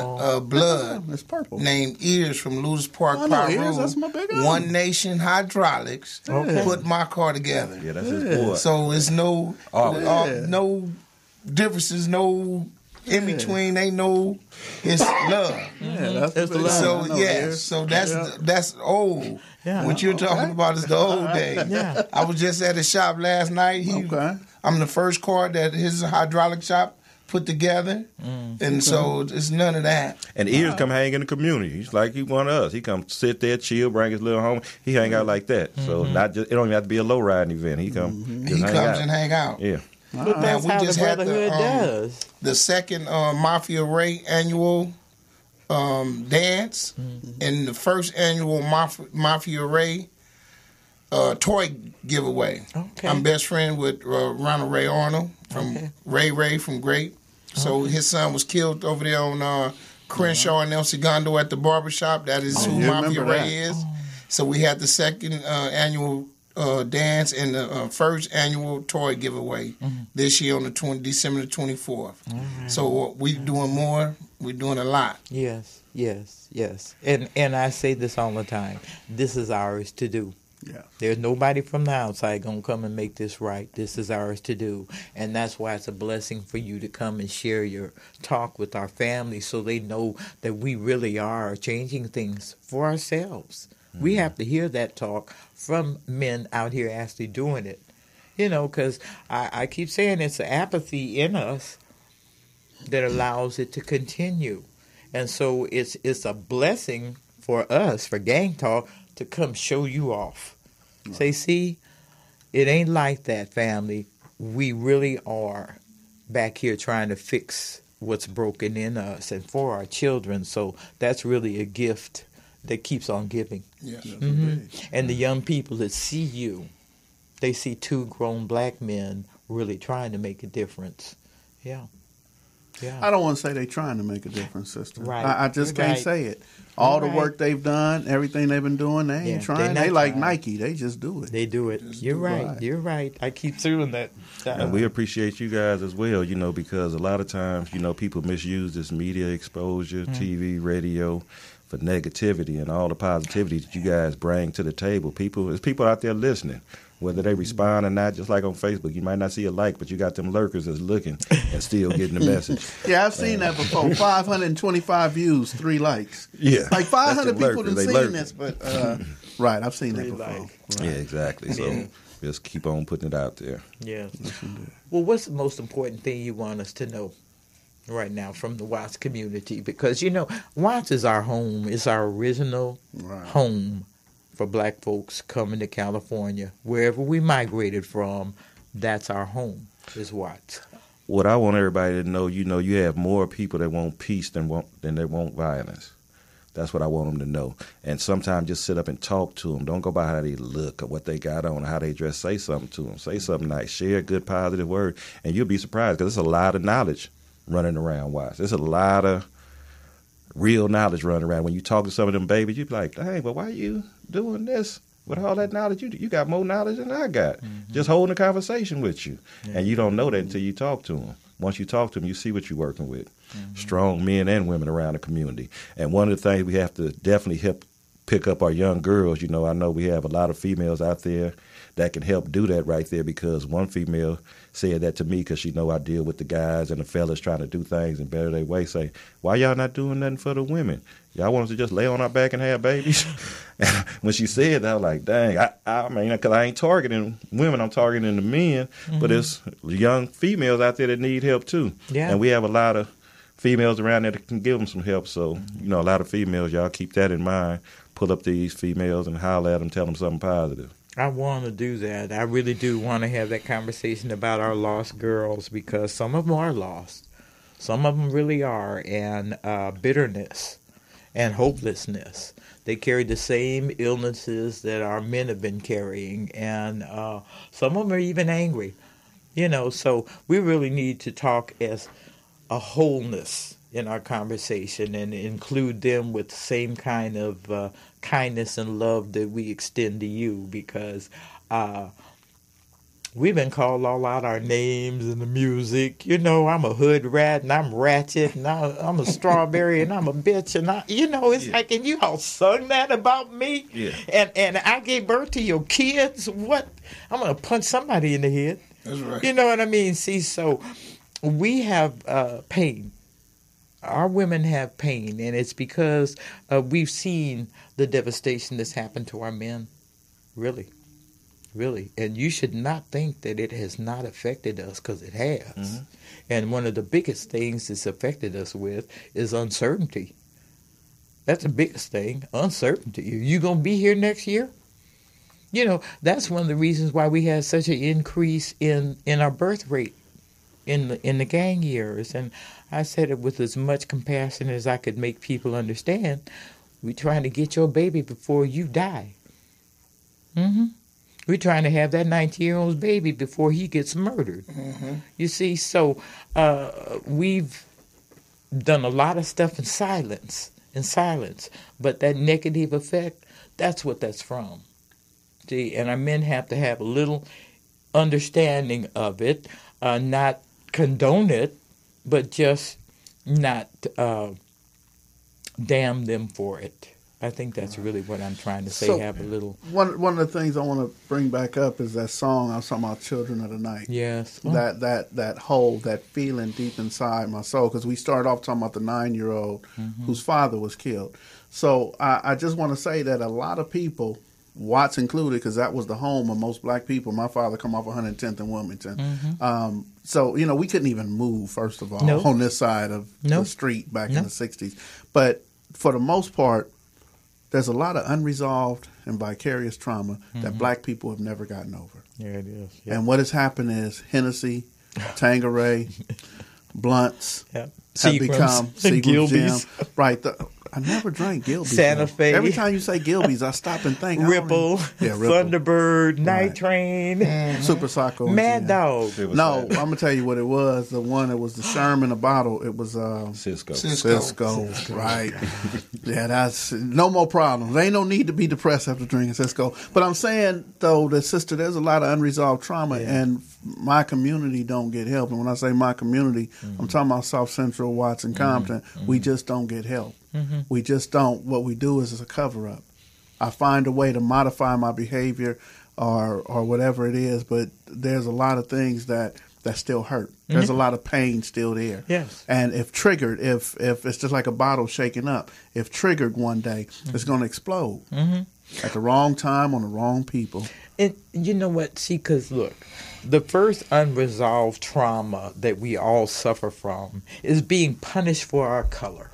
blood. It's purple. Named Ears from Lewis Park. Ears, that's my big one. One Nation Hydraulics put my car together. Yeah, that's his boy. So it's no differences, no in between. Ain't no. It's love. Yeah, that's the love. So that's old. Yeah. What you're talking about is the old days. Yeah. I was just at a shop last night. I'm the first car that his hydraulic shop put together, and so it's none of that. And Ears come hang in the community. He's like he one of us. He come sit there, chill, bring his little home. He hang out like that. So not just it don't even have to be a low riding event. He come. He comes and hang out. Yeah. But that's how the brotherhood does. The second Mafia Ray annual dance, and the first annual Mafia Ray toy giveaway. Okay. I'm best friend with Ronald Ray Arnold from Ray from Grape. So his son was killed over there on Crenshaw and El Segundo at the barbershop. That is who Mafia Ray is. So we had the second annual dance and the first annual toy giveaway this year on the December the 24th. So we doing more. We're doing a lot. Yes. And I say this all the time. This is ours to do. Yeah. There's nobody from the outside going to come and make this right. This is ours to do. And that's why it's a blessing for you to come and share your talk with our family so they know that we really are changing things for ourselves. We have to hear that talk from men out here actually doing it. You know, because I keep saying it's the apathy in us that allows it to continue. And so it's a blessing for us, for Gang Talk, to come show you off. Say, see, It ain't like that, family. We really are back here trying to fix what's broken in us and for our children. So that's really a gift that keeps on giving. Yes. And the young people that see you, they see two grown black men really trying to make a difference. Yeah. I don't want to say they're trying to make a difference, sister. Right. I just can't say it. All the work they've done, everything they've been doing, they ain't trying. They like Nike. They just do it. They do it. You're right. You're right. I keep doing that. And we appreciate you guys as well, because a lot of times, people misuse this media exposure, TV, radio, for negativity and all the positivity that you guys bring to the table. There's people out there listening. Whether they respond or not, just like on Facebook, you might not see a like, but you got them lurkers that's looking and still getting the message. Yeah, I've seen that before. 525 views, 3 likes. Yeah. Like 500 people have seen lurking. this, but right, I've seen that before. Right. Yeah, exactly. So just keep on putting it out there. Yeah. Well, what's the most important thing you want us to know right now from the Watts community? Because, Watts is our home. It's our original home for black folks coming to California. Wherever we migrated from, that's our home, is Watts. What I want everybody to know, you have more people that want peace than they want violence. That's what I want them to know. And sometimes just sit up and talk to them. Don't go by how they look or what they got on or how they dress. Say something to them. Say something nice. Share a good, positive word. And you'll be surprised because there's a lot of knowledge running around Watts. There's a lot of real knowledge running around. When you talk to some of them babies, you be like, dang, but why you doing this with all that knowledge? You got more knowledge than I got. Just holding a conversation with you. And you don't know that until you talk to them. Once you talk to them, you see what you're working with. Strong men and women around the community. And one of the things we have to definitely help pick up our young girls. I know we have a lot of females out there that can help do that right there, because one female said that to me because she know I deal with the guys and the fellas trying to do things in better their way. Say, why y'all not doing nothing for the women? Y'all want us to just lay on our back and have babies? And when she said that, I was like, dang, I mean, because I ain't targeting women, I'm targeting the men, but there's young females out there that need help too. Yeah. And we have a lot of females around there that can give them some help. So, a lot of females, y'all keep that in mind. Pull up these females and holler at them, tell them something positive. I want to do that. I really do want to have that conversation about our lost girls, because some of them are lost. Some of them really are. And bitterness and hopelessness. They carry the same illnesses that our men have been carrying. And some of them are even angry. So we really need to talk as a wholeness in our conversation and include them with the same kind of kindness and love that we extend to you, because we've been called all out our names in the music. I'm a hood rat and I'm ratchet and I'm a strawberry and I'm a bitch and it's like, and you all sung that about me. Yeah. And I gave birth to your kids. What? I'm gonna punch somebody in the head. That's right. You know what I mean? See, so we have pain. Our women have pain, and it's because we've seen the devastation that's happened to our men. Really. Really. And you should not think that it has not affected us, because it has. And one of the biggest things it's affected us with is uncertainty. That's the biggest thing, uncertainty. You going to be here next year? That's one of the reasons why we had such an increase in our birth rate in the gang years. And I said it with as much compassion as I could make people understand. We're trying to get your baby before you die. We're trying to have that 19-year-old's baby before he gets murdered. You see, so we've done a lot of stuff in silence. But that negative effect, that's what that's from. See, and our men have to have a little understanding of it, not condone it, but just not damn them for it. I think that's really what I'm trying to say. So, have a little. One of the things I want to bring back up is that song I was talking about, "Children of the Night." Yes. That hole, that feeling deep inside my soul, because we started off talking about the 9-year-old whose father was killed. So I just want to say that a lot of people, Watts included, because that was the home of most black people. My father come off 110th and Wilmington. So, we couldn't even move, first of all, on this side of the street back in the 60s. But for the most part, there's a lot of unresolved and vicarious trauma that black people have never gotten over. Yeah, it is. Yeah. And what has happened is Hennessy, Tanqueray, Blunts Yeah. have become Seagram's Jim. Gilby's. Right. I never drank Gilby's. Santa Fe. Every time you say Gilby's, I stop and think. Ripple, Ripple. Thunderbird, Night Right. Train, Super Sacco. Mad Dog. No, I'm going to tell you what it was. The one that was the Sherman a bottle, it was Cisco. Cisco. Right. Yeah, that's no more problems. There ain't no need to be depressed after drinking Cisco. But I'm saying, though, that, sister, there's a lot of unresolved trauma, and my community don't get help. And when I say my community, I'm talking about South Central, Watson, Compton. We just don't get help. We just don't. What we do is a cover-up. I find a way to modify my behavior or whatever it is, but there's a lot of things that still hurt. There's a lot of pain still there. Yes. And if triggered, if it's just like a bottle shaking up, if triggered one day, it's going to explode at the wrong time on the wrong people. And you know what? See, because look, the first unresolved trauma that we all suffer from is being punished for our color.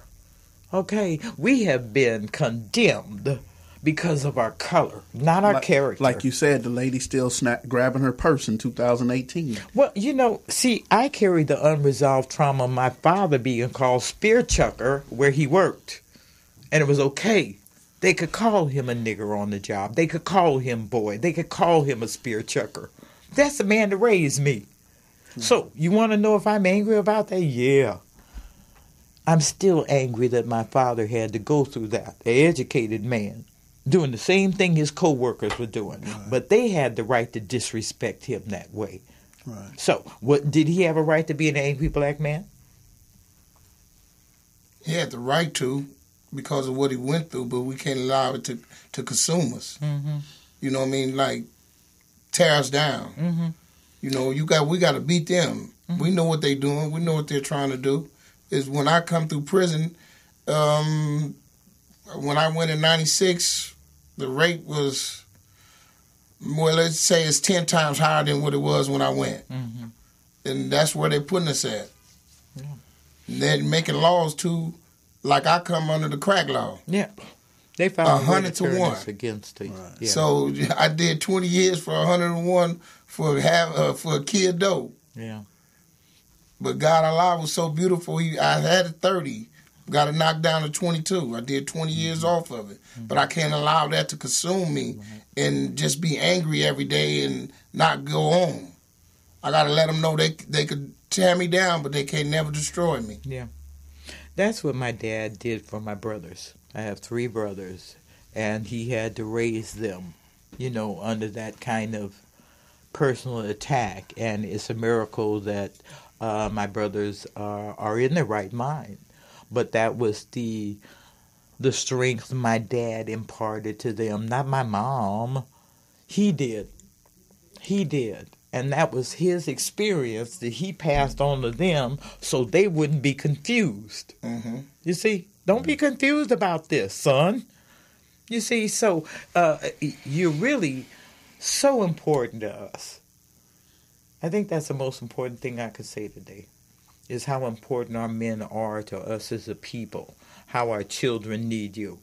Okay? We have been condemned because of our color, not our character. Like you said, the lady still grabbing her purse in 2018. Well, you know, see, I carry the unresolved trauma of my father being called spear chucker where he worked. And it was okay. They could call him a nigger on the job. They could call him boy. They could call him a spear chucker. That's the man that raised me. So, you want to know if I'm angry about that? Yeah. I'm still angry that my father had to go through that. An educated man doing the same thing his co-workers were doing. Right. But they had the right to disrespect him that way. Right. So, what did he have a right to be an angry black man? He had the right to because of what he went through, but we can't allow it to consume us. You know what I mean? Like, tear us down. You know, we got to beat them. We know what they're doing. We know what they're trying to do. Is when I come through prison, when I went in 96, the rate was, well, let's say it's 10 times higher than what it was when I went. And that's where they're putting us at. Yeah. They're making laws too, like I come under the crack law. Yeah. They found 100 to 1 against it. Right. Yeah. So I did 20 years for 101 for a kid dope. Yeah. But God Allah was so beautiful. I had it 30, got it knocked down to 22. I did 20 years off of it. But I can't allow that to consume me and just be angry every day and not go on. I got to let them know they could tear me down, but they can't never destroy me. Yeah. That's what my dad did for my brothers. I have 3 brothers, and he had to raise them, you know, under that kind of personal attack. And it's a miracle that my brothers are in their right mind. But that was the strength my dad imparted to them, not my mom. He did. And that was his experience that he passed on to them so they wouldn't be confused. You see? Don't be confused about this, son. You see? So you're really so important to us. I think that's the most important thing I could say today, is how important our men are to us as a people, how our children need you,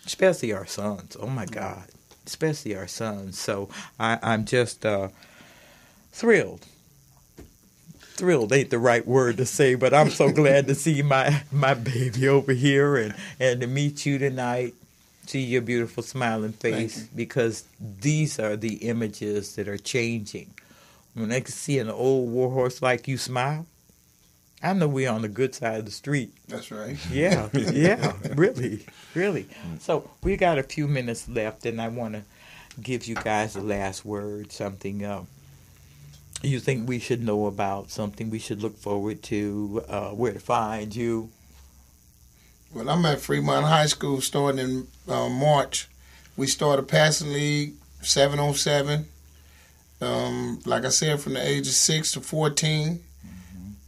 especially our sons. Oh, my God, especially our sons. So I'm just thrilled. Thrilled ain't the right word to say, but I'm so glad to see my baby over here and to meet you tonight, see your beautiful smiling face, because these are the images that are changing. When I can see an old warhorse like you smile, I know we're on the good side of the street. That's right. Yeah, really. So we got a few minutes left, and I want to give you guys the last word, something you think we should know about, something we should look forward to, where to find you. Well, I'm at Fremont High School starting in March. We start a passing league, 7-on-7. Like I said, from the age of 6 to 14,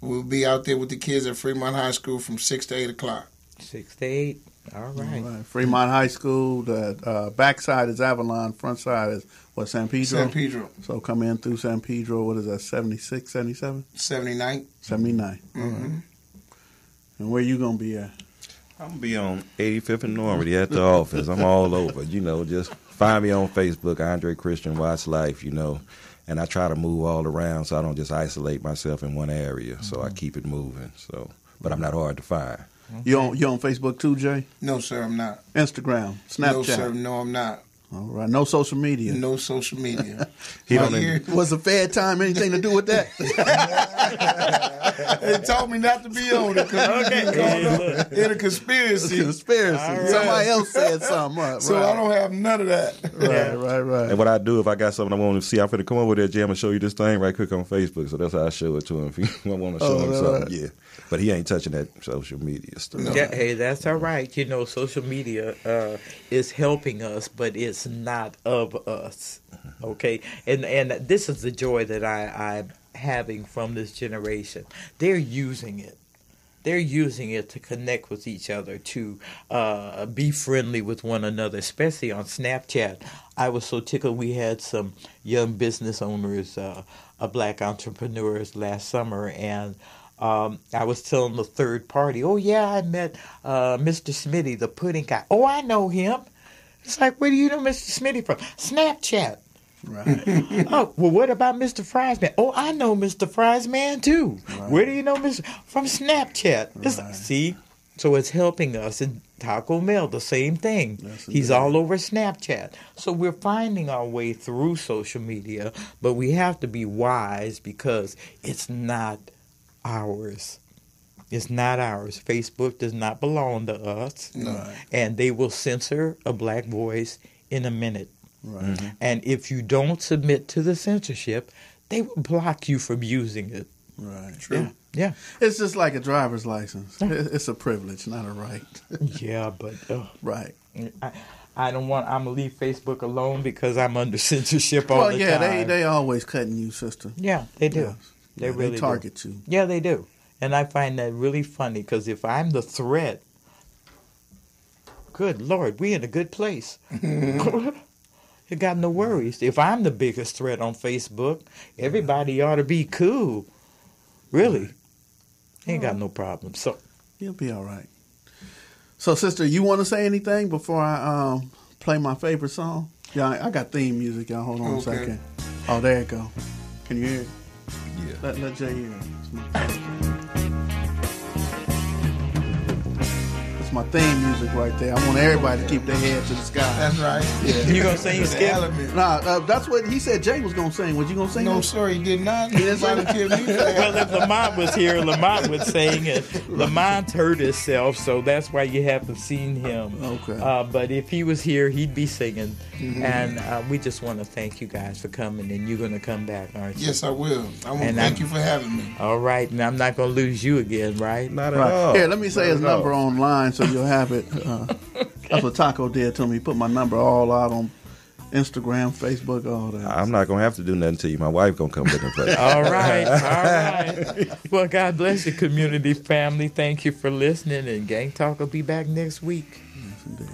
we'll be out there with the kids at Fremont High School from 6 to 8 o'clock. 6 to 8. All right. Fremont High School, the backside is Avalon, front side is, what, San Pedro? San Pedro. So come in through San Pedro, what is that, 76, 77? 79. 79. All right. And where you going to be at? I'm going to be on 85th and Normandy at the office. I'm all over. Just find me on Facebook, Andre Christian Watch Life, and I try to move all around so I don't just isolate myself in one area. So I keep it moving. But I'm not hard to find. You on Facebook too, Jay? No, sir, I'm not. Instagram, Snapchat? No, sir, no, I'm not. All right, no social media. No social media. Was the Fed time anything to do with that? They told me not to be on it because in a conspiracy. Right. Somebody else said something. Right. So I don't have none of that. Right. And what I do if I got something I want to see, I'm going to come over there, Jam, and show you this thing right quick on Facebook. So that's how I show it to him. If I want to show him something, yeah. But he ain't touching that social media stuff. No. Yeah, hey, that's all right. Social media is helping us, but it's not of us. Okay, and this is the joy that I'm having from this generation. They're using it. They're using it to connect with each other, to be friendly with one another, especially on Snapchat. I was so tickled. We had some young business owners, black entrepreneurs last summer, and I was telling the third party, oh, yeah, I met Mr. Smitty, the pudding guy. Oh, I know him. It's like, where do you know Mr. Smitty from? Snapchat. Right. Oh, well, what about Mr. Friesman? Oh, I know Mr. Friesman, too. Right. Where do you know Mr. From Snapchat. Right. See? So it's helping us. And Taco Mel, the same thing. Yes, he's all over Snapchat. So we're finding our way through social media, but we have to be wise because it's not ours. It's not ours. Facebook does not belong to us. No. And they will censor a black voice in a minute. Right. Mm-hmm. And if you don't submit to the censorship, they will block you from using it. Right. True. Yeah. It's just like a driver's license. It's a privilege, not a right. Yeah, but right. I don't want. I'm gonna leave Facebook alone because I'm under censorship all the time. Well, yeah, they always cutting you, sister. Yeah, they do. Yes. They really target you. Yeah, they do. And I find that really funny because if I'm the threat, good Lord, we in a good place. You got no worries. If I'm the biggest threat on Facebook, everybody ought to be cool. Really. Ain't got no problem. So you'll be all right. So, sister, you want to say anything before I play my favorite song? Yeah, I got theme music, y'all. Hold on a second. Oh, there it go. Can you hear it? Yeah. Let Jay hear it. It's my theme music right there. I want everybody to keep their head to the sky. That's right. Yeah. You gonna sing Skipp? Nah, that's what he said. Jay was gonna sing. Was you gonna sing? No, sir, he did not. He didn't volunteer me for that. Well, if Lamont was here, Lamont would sing it. Lamont hurt himself, so that's why you haven't seen him. Okay. But if he was here, he'd be singing. Mm-hmm. And we just want to thank you guys for coming, and you're going to come back, aren't you? Yes, I will. I want to thank you for having me. All right, and I'm not going to lose you again, right? Not at all. Here, let me say his number online so you'll have it. That's what Taco did to me. He put my number all out on Instagram, Facebook, all that. I'm not going to have to do nothing to you. My wife going to come looking for you. All right. Well, God bless your community family. Thank you for listening, and Gang Talk will be back next week. Yes, indeed.